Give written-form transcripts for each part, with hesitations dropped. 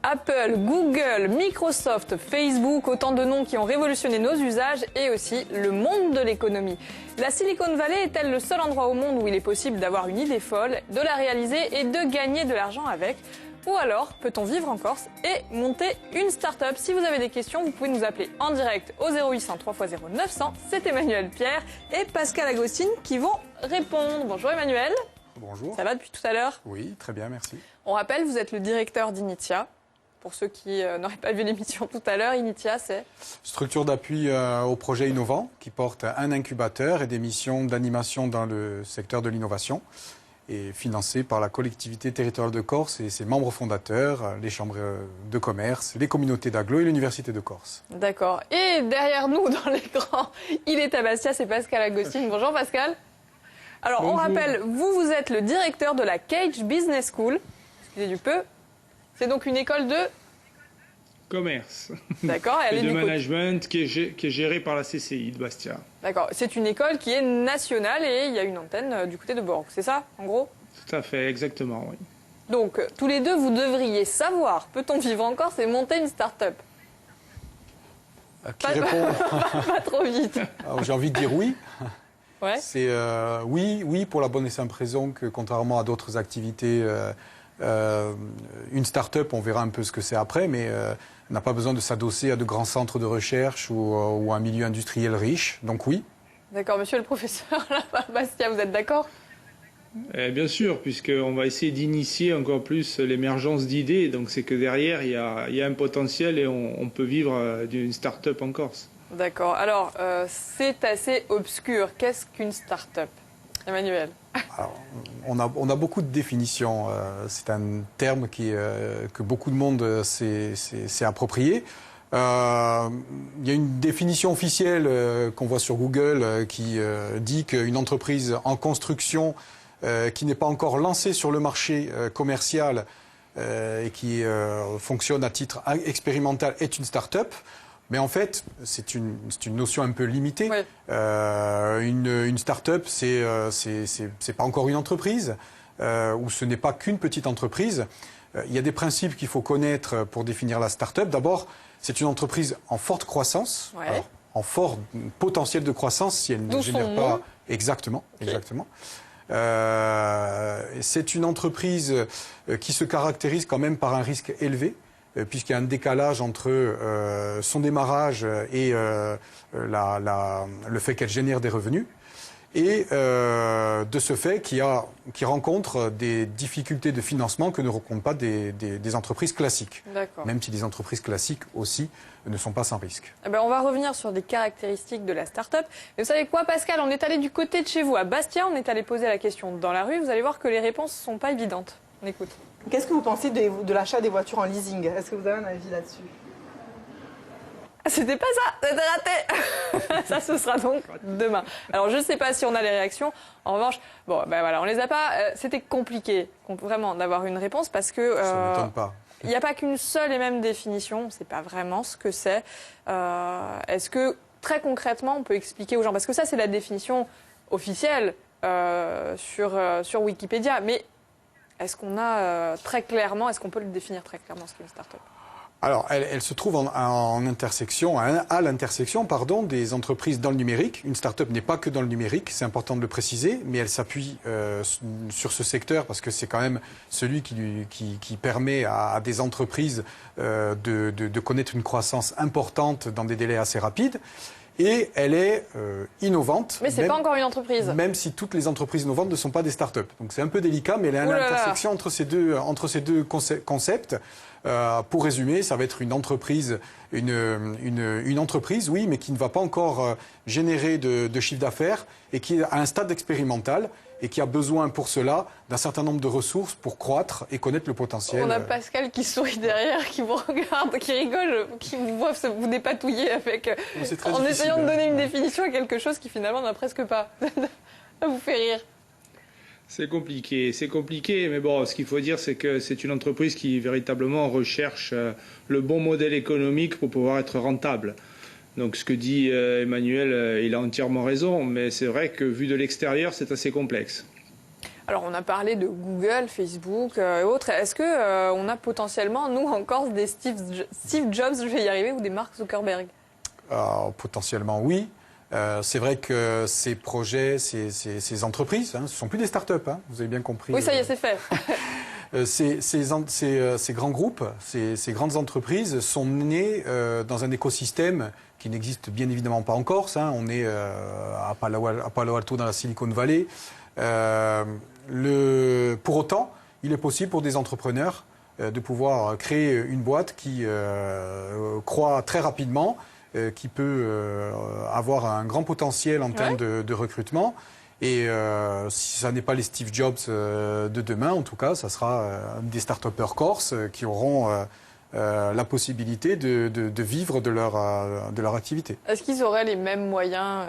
Apple, Google, Microsoft, Facebook, autant de noms qui ont révolutionné nos usages et aussi le monde de l'économie. La Silicon Valley est-elle le seul endroit au monde où il est possible d'avoir une idée folle, de la réaliser et de gagner de l'argent avec ? Ou alors, peut-on vivre en Corse et monter une start-up ? Si vous avez des questions, vous pouvez nous appeler en direct au 0800 3x0 900. C'est Emmanuel Pierre et Pascal Agostine qui vont répondre. Bonjour Emmanuel. Bonjour. Ça va depuis tout à l'heure ? Oui, très bien, merci. On rappelle, vous êtes le directeur d'Initia. Pour ceux qui n'auraient pas vu l'émission tout à l'heure, Initia, c'est structure d'appui aux projets innovants qui porte un incubateur et des missions d'animation dans le secteur de l'innovation et financée par la collectivité territoriale de Corse et ses membres fondateurs, les chambres de commerce, les communautés d'agglo et l'université de Corse. D'accord. Et derrière nous, dans l'écran, il est à Bastia, c'est Pascal Agostine. Bonjour Pascal. Alors, bonjour. On rappelle, vous êtes le directeur de la Cage Business School. Excusez du peu. C'est donc une école de commerce. D'accord. Et de management qui est gérée par la CCI de Bastia. D'accord. C'est une école qui est nationale et il y a une antenne du côté de Bourg. C'est ça, en gros ? Tout à fait, exactement, oui. Donc, tous les deux, vous devriez savoir, peut-on vivre en Corse et monter une start-up ? Qui répond Pas trop vite. J'ai envie de dire oui. Ouais. C'est oui pour la bonne et simple raison que contrairement à d'autres activités, une start-up, on verra un peu ce que c'est après, mais n'a pas besoin de s'adosser à de grands centres de recherche ou à un milieu industriel riche. Donc oui. D'accord, monsieur le professeur, là-bas, Bastia, vous êtes d'accord ? Bien sûr, puisqu'on va essayer d'initier encore plus l'émergence d'idées. Donc c'est que derrière, il y a un potentiel et on peut vivre d'une start-up en Corse. D'accord. Alors, c'est assez obscur. Qu'est-ce qu'une start-up ? Emmanuel. Alors, on a beaucoup de définitions. C'est un terme que beaucoup de monde s'est approprié. Il y a une définition officielle qu'on voit sur Google qui dit qu'une entreprise en construction qui n'est pas encore lancée sur le marché commercial et qui fonctionne à titre expérimental est une start-up. Mais en fait, c'est une notion un peu limitée. Ouais. Une start-up, c'est pas encore une entreprise, ou ce n'est pas qu'une petite entreprise. Il y a des principes qu'il faut connaître pour définir la start-up. D'abord, c'est une entreprise en forte croissance, ouais. Alors, en fort potentiel de croissance si elle ne génère pas exactement. C'est une entreprise qui se caractérise quand même par un risque élevé, puisqu'il y a un décalage entre son démarrage et le fait qu'elle génère des revenus, et de ce fait qui rencontre des difficultés de financement que ne rencontrent pas des entreprises classiques. Même si les entreprises classiques aussi ne sont pas sans risque. Eh ben, on va revenir sur des caractéristiques de la start-up. Mais vous savez quoi, Pascal, on est allé du côté de chez vous, à Bastia, on est allé poser la question dans la rue. Vous allez voir que les réponses ne sont pas évidentes. On écoute. Qu'est-ce que vous pensez de l'achat des voitures en leasing ? Est-ce que vous avez un avis là-dessus ? C'était pas ça, c'était raté. Ça, ce sera donc demain. Alors, je ne sais pas si on a les réactions. En revanche, bon, ben voilà, on les a pas. C'était compliqué, vraiment, d'avoir une réponse parce que. Ça ne m'étonne pas. Il n'y a pas qu'une seule et même définition. On ne sait pas vraiment ce que c'est. Est-ce que, très concrètement, on peut expliquer aux gens ? Parce que ça, c'est la définition officielle sur Wikipédia. Mais est-ce qu'on a très clairement, est-ce qu'on peut le définir très clairement, ce qu'est une start-up ? Alors, elle se trouve à l'intersection des entreprises dans le numérique. Une start-up n'est pas que dans le numérique, c'est important de le préciser, mais elle s'appuie sur ce secteur parce que c'est quand même celui qui permet à des entreprises de connaître une croissance importante dans des délais assez rapides. Et elle est innovante. Mais c'est pas encore une entreprise. Même si toutes les entreprises innovantes ne sont pas des start-up. Donc c'est un peu délicat, mais elle est à l'intersection entre ces deux concepts. Pour résumer, ça va être une entreprise, une entreprise, oui, mais qui ne va pas encore générer de chiffre d'affaires et qui est à un stade expérimental et qui a besoin pour cela d'un certain nombre de ressources pour croître et connaître le potentiel. On a Pascal qui sourit derrière, qui vous regarde, qui rigole, qui vous voit vous dépatouiller avec, en essayant de donner une définition à quelque chose qui finalement n'a presque pas. Ça vous fait rire. C'est compliqué, mais bon, ce qu'il faut dire, c'est que c'est une entreprise qui véritablement recherche le bon modèle économique pour pouvoir être rentable. Donc ce que dit Emmanuel, il a entièrement raison, mais c'est vrai que vu de l'extérieur, c'est assez complexe. Alors, on a parlé de Google, Facebook et autres. Est-ce que on a potentiellement, nous, encore des Steve Jobs, je vais y arriver, ou des Mark Zuckerberg? Potentiellement, oui. C'est vrai que ces projets, ces entreprises, ce ne sont plus des start-up, vous avez bien compris. Oui, ça y est, c'est fait. Ces grands groupes, ces grandes entreprises sont nées dans un écosystème qui n'existe bien évidemment pas en Corse. On est à Palo Alto, dans la Silicon Valley. Pour autant, il est possible pour des entrepreneurs de pouvoir créer une boîte qui croît très rapidement, qui peut avoir un grand potentiel en termes de recrutement. Et si ça n'est pas les Steve Jobs de demain, en tout cas, ça sera des start-upers corses qui auront la possibilité de vivre de leur activité. Est-ce qu'ils auraient les mêmes moyens,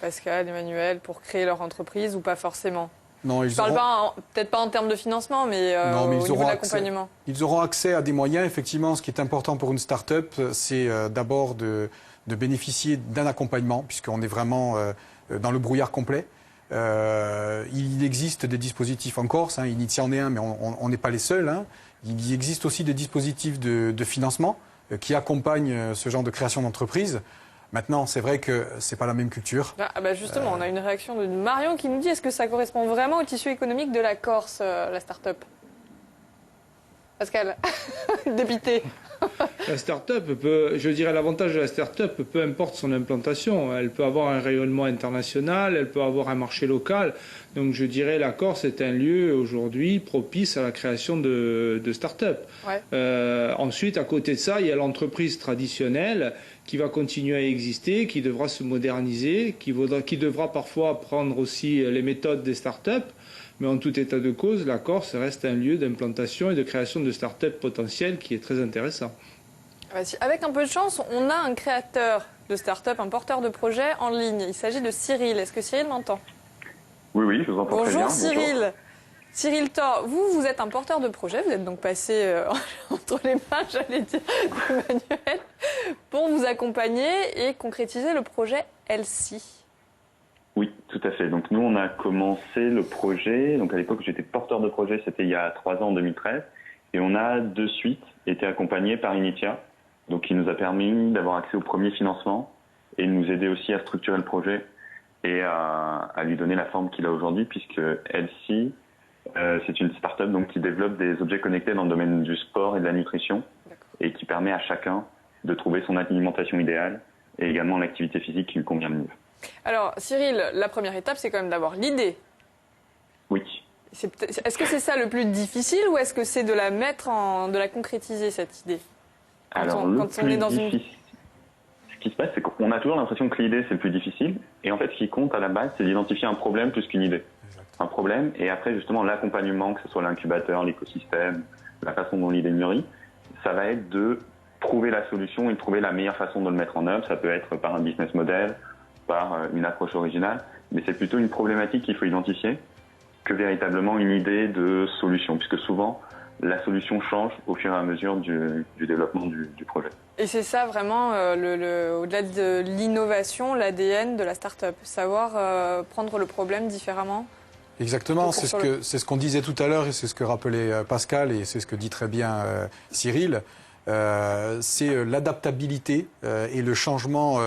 Pascal, Emmanuel, pour créer leur entreprise ou pas forcément? Non, je ne parle pas, peut-être pas en termes de financement, mais au niveau de l'accompagnement. Ils auront accès à des moyens. Effectivement, ce qui est important pour une start-up, c'est d'abord de bénéficier d'un accompagnement, puisqu'on est vraiment dans le brouillard complet. Il existe des dispositifs en Corse, Initia en est un, mais on n'est pas les seuls. Il existe aussi des dispositifs de financement qui accompagnent ce genre de création d'entreprise. Maintenant, c'est vrai que c'est pas la même culture. Justement, on a une réaction de Marion qui nous dit: est-ce que ça correspond vraiment au tissu économique de la Corse, la start-up? Pascal, dépité. La start-up je dirais l'avantage de la start-up, peu importe son implantation, elle peut avoir un rayonnement international, elle peut avoir un marché local. Donc je dirais la Corse est un lieu aujourd'hui propice à la création de start-up. Ensuite, à côté de ça, il y a l'entreprise traditionnelle qui va continuer à exister, qui devra se moderniser, qui devra parfois prendre aussi les méthodes des start-up. Mais en tout état de cause, la Corse reste un lieu d'implantation et de création de start-up potentielles qui est très intéressant. Avec un peu de chance, on a un créateur de start-up, un porteur de projet en ligne. Il s'agit de Cyril. Est-ce que Cyril m'entend? Oui, je vous entends très bien. Bonjour Cyril. Cyril Thor, vous êtes un porteur de projet. Vous êtes donc passé entre les mains, j'allais dire, d'Emmanuel, pour vous accompagner et concrétiser le projet Elsie. Oui, tout à fait. Donc nous, on a commencé le projet. Donc à l'époque, j'étais porteur de projet, c'était il y a 3 ans, en 2013. Et on a de suite été accompagné par Initia, donc qui nous a permis d'avoir accès au premier financement et de nous aider aussi à structurer le projet et à lui donner la forme qu'il a aujourd'hui, puisque Elsie, c'est une start-up donc, qui développe des objets connectés dans le domaine du sport et de la nutrition et qui permet à chacun de trouver son alimentation idéale et également l'activité physique qui lui convient le mieux. Alors, Cyril, la première étape, c'est quand même d'avoir l'idée. Oui. Est-ce que c'est ça le plus difficile ou est-ce que c'est de la concrétiser, cette idée? Ce qui se passe, c'est qu'on a toujours l'impression que l'idée, c'est le plus difficile. Et en fait, ce qui compte à la base, c'est d'identifier un problème plus qu'une idée. Un problème, et après, justement, l'accompagnement, que ce soit l'incubateur, l'écosystème, la façon dont l'idée mûrit, ça va être de trouver la solution et de trouver la meilleure façon de le mettre en œuvre. Ça peut être par un business model, par une approche originale, mais c'est plutôt une problématique qu'il faut identifier que véritablement une idée de solution, puisque souvent la solution change au fur et à mesure du développement du projet. Et c'est ça vraiment, au-delà de l'innovation, l'ADN de la start-up, savoir prendre le problème différemment. Exactement, c'est ce qu'on disait tout à l'heure et c'est ce que rappelait Pascal et c'est ce que dit très bien Cyril. C'est l'adaptabilité et le changement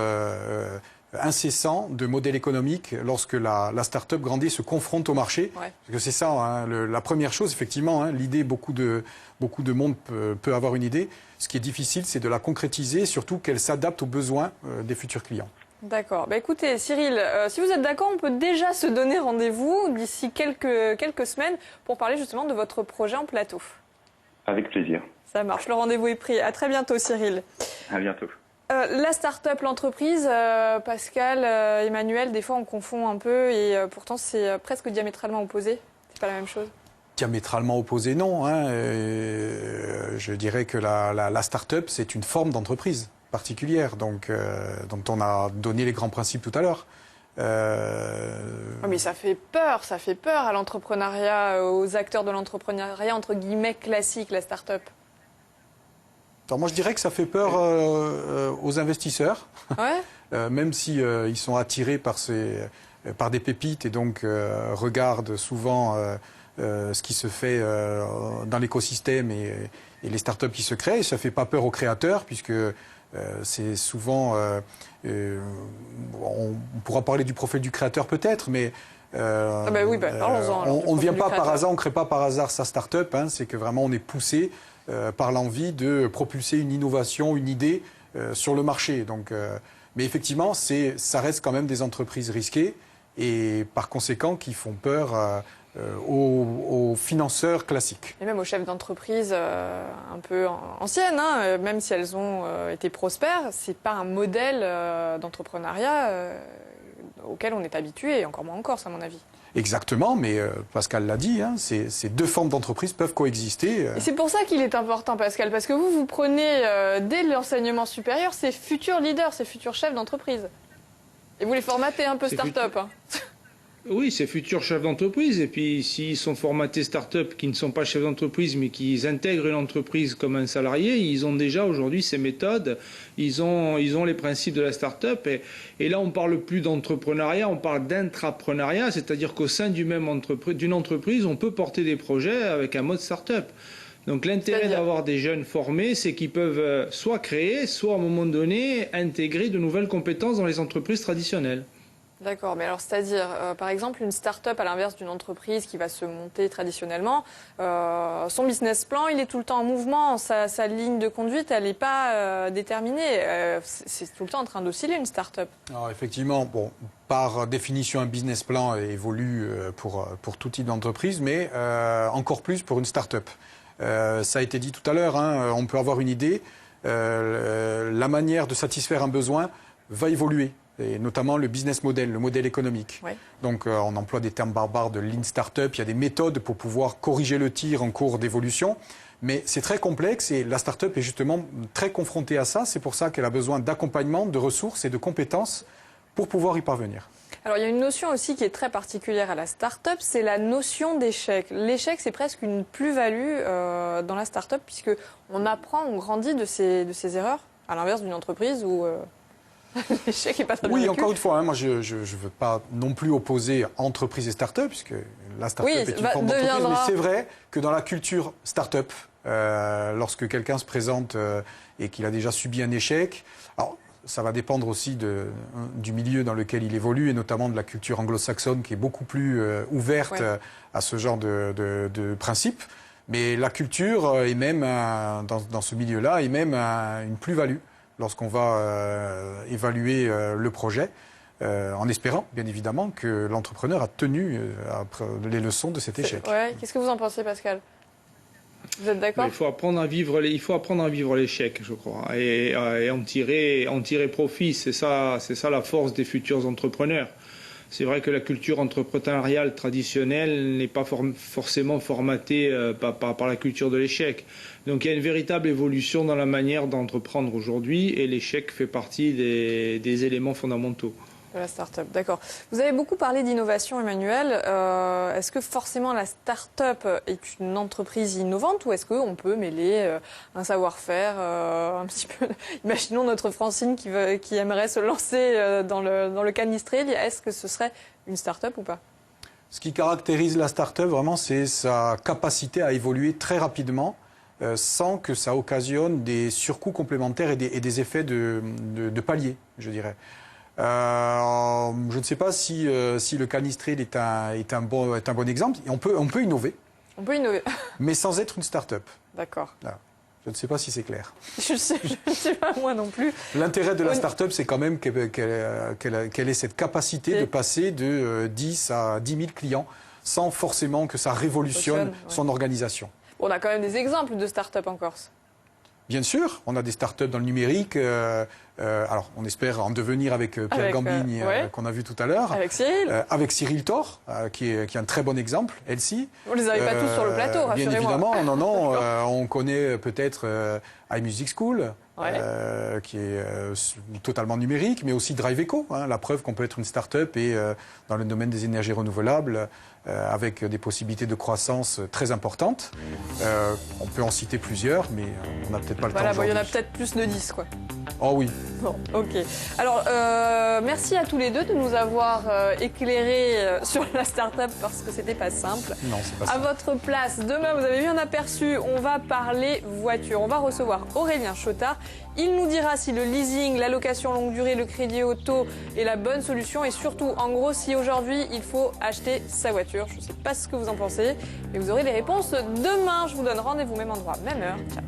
incessant de modèle économique lorsque la start-up grandit, se confronte au marché. Parce que c'est ça, la première chose, effectivement, l'idée, beaucoup de monde peut avoir une idée. Ce qui est difficile, c'est de la concrétiser, surtout qu'elle s'adapte aux besoins des futurs clients. D'accord. Écoutez, Cyril, si vous êtes d'accord, on peut déjà se donner rendez-vous d'ici quelques semaines pour parler justement de votre projet en plateau. Avec plaisir. Ça marche, le rendez-vous est pris. À très bientôt, Cyril. À bientôt. La start-up, l'entreprise, Pascal, Emmanuel, des fois on confond un peu et pourtant c'est presque diamétralement opposé. C'est pas la même chose. Diamétralement opposé, non. Je dirais que la start-up, c'est une forme d'entreprise particulière, dont on a donné les grands principes tout à l'heure. Mais ça fait peur à l'entrepreneuriat, aux acteurs de l'entrepreneuriat, entre guillemets, classique, la start-up. Alors moi, je dirais que ça fait peur aux investisseurs, Ouais. même si ils sont attirés par des pépites et donc regardent souvent ce qui se fait dans l'écosystème et les startups qui se créent. Ça fait pas peur aux créateurs puisque c'est souvent... on pourra parler du profil du créateur peut-être, mais... parlons-en. On ne vient pas par hasard, on ne crée pas par hasard sa start-up. C'est que vraiment on est poussé par l'envie de propulser une innovation, une idée sur le marché. Donc, mais effectivement, ça reste quand même des entreprises risquées et par conséquent qui font peur aux financeurs classiques. Et même aux chefs d'entreprise un peu anciennes, même si elles ont été prospères, c'est pas un modèle d'entrepreneuriat auquel on est habitué, encore moins en Corse à mon avis. Exactement, mais Pascal l'a dit, ces deux formes d'entreprise peuvent coexister. Et c'est pour ça qu'il est important, Pascal, parce que vous prenez dès l'enseignement supérieur ces futurs leaders, ces futurs chefs d'entreprise. Et vous les formatez un peu start-up. Oui, c'est futurs chefs d'entreprise. Et puis, s'ils sont formatés start-up qui ne sont pas chefs d'entreprise, mais qui intègrent une entreprise comme un salarié, ils ont déjà aujourd'hui ces méthodes. Ils ont les principes de la start-up. Et là, on parle plus d'entrepreneuriat, on parle d'intrapreneuriat. C'est-à-dire qu'au sein d'une entreprise, on peut porter des projets avec un mode start-up. Donc, l'intérêt d'avoir des jeunes formés, c'est qu'ils peuvent soit créer, soit à un moment donné, intégrer de nouvelles compétences dans les entreprises traditionnelles. D'accord, mais alors c'est-à-dire, par exemple, une start-up à l'inverse d'une entreprise qui va se monter traditionnellement, son business plan, il est tout le temps en mouvement, sa ligne de conduite, elle n'est pas déterminée. C'est tout le temps en train d'osciller une start-up. Alors effectivement, par définition, un business plan évolue pour tout type d'entreprise, mais encore plus pour une start-up. Ça a été dit tout à l'heure, on peut avoir une idée, la manière de satisfaire un besoin va évoluer. Et notamment le business model, le modèle économique. Ouais. Donc on emploie des termes barbares de lean startup, il y a des méthodes pour pouvoir corriger le tir en cours d'évolution, mais c'est très complexe et la startup est justement très confrontée à ça, c'est pour ça qu'elle a besoin d'accompagnement, de ressources et de compétences pour pouvoir y parvenir. Alors il y a une notion aussi qui est très particulière à la start-up, c'est la notion d'échec. L'échec, c'est presque une plus-value dans la start-up puisque on apprend, on grandit de ses erreurs, à l'inverse d'une entreprise où... l'échec n'est pas très bien vécu. Encore une fois, moi je ne veux pas non plus opposer entreprise et start-up, puisque la start-up est une forme d'entreprise, mais c'est vrai que dans la culture start-up, lorsque quelqu'un se présente et qu'il a déjà subi un échec, alors ça va dépendre aussi du milieu dans lequel il évolue, et notamment de la culture anglo-saxonne qui est beaucoup plus ouverte à ce genre de principes. Mais la culture est même, dans ce milieu-là, est même une plus-value lorsqu'on va évaluer le projet, en espérant, bien évidemment, que l'entrepreneur a tenu les leçons de cet échec. Ouais. Qu'est-ce que vous en pensez, Pascal ? Vous êtes d'accord ? Il faut apprendre à vivre l'échec, je crois, et en tirer profit. C'est ça la force des futurs entrepreneurs. C'est vrai que la culture entrepreneuriale traditionnelle n'est pas forcément formatée par la culture de l'échec. Donc il y a une véritable évolution dans la manière d'entreprendre aujourd'hui et l'échec fait partie des éléments fondamentaux. De la start-up, d'accord. Vous avez beaucoup parlé d'innovation, Emmanuel. Est-ce que forcément la start-up est une entreprise innovante ou est-ce qu'on peut mêler un savoir-faire un petit peu... Imaginons notre Francine qui aimerait se lancer dans le canistré. Est-ce que ce serait une start-up ou pas ? Ce qui caractérise la start-up, vraiment, c'est sa capacité à évoluer très rapidement sans que ça occasionne des surcoûts complémentaires et des effets de palier, je dirais. Je ne sais pas si le canistril est un bon exemple. On peut innover. On peut innover. Mais sans être une start-up. D'accord. Voilà. Je ne sais pas si c'est clair. Je ne sais pas, moi non plus. L'intérêt de la start-up, c'est quand même qu'elle ait cette capacité de passer de 10 à 10 000 clients sans forcément que ça révolutionne son organisation. On a quand même des exemples de start-up en Corse. Bien sûr, on a des start-up dans le numérique Alors, on espère en devenir avec Pierre Gambigne, qu'on a vu tout à l'heure. Avec Cyril. Avec Cyril Thor, qui est un très bon exemple, Elsie. On les avait pas tous sur le plateau, rassurez-moi. Bien évidemment, non. On connaît peut-être iMusic School, qui est totalement numérique, mais aussi DriveEco, la preuve qu'on peut être une start-up et dans le domaine des énergies renouvelables, avec des possibilités de croissance très importantes. On peut en citer plusieurs, mais on n'a peut-être pas le temps aujourd'hui. Il y en a peut-être plus de 10, quoi. Oh oui. Bon, ok. Alors, merci à tous les deux de nous avoir éclairés sur la start-up parce que c'était pas simple. Non, c'est pas simple. À votre place, demain, vous avez vu un aperçu, on va parler voiture. On va recevoir Aurélien Chotard. Il nous dira si le leasing, la location longue durée, le crédit auto est la bonne solution et surtout, en gros, si aujourd'hui, il faut acheter sa voiture. Je ne sais pas ce que vous en pensez, mais vous aurez les réponses demain. Je vous donne rendez-vous même endroit, même heure. Ciao.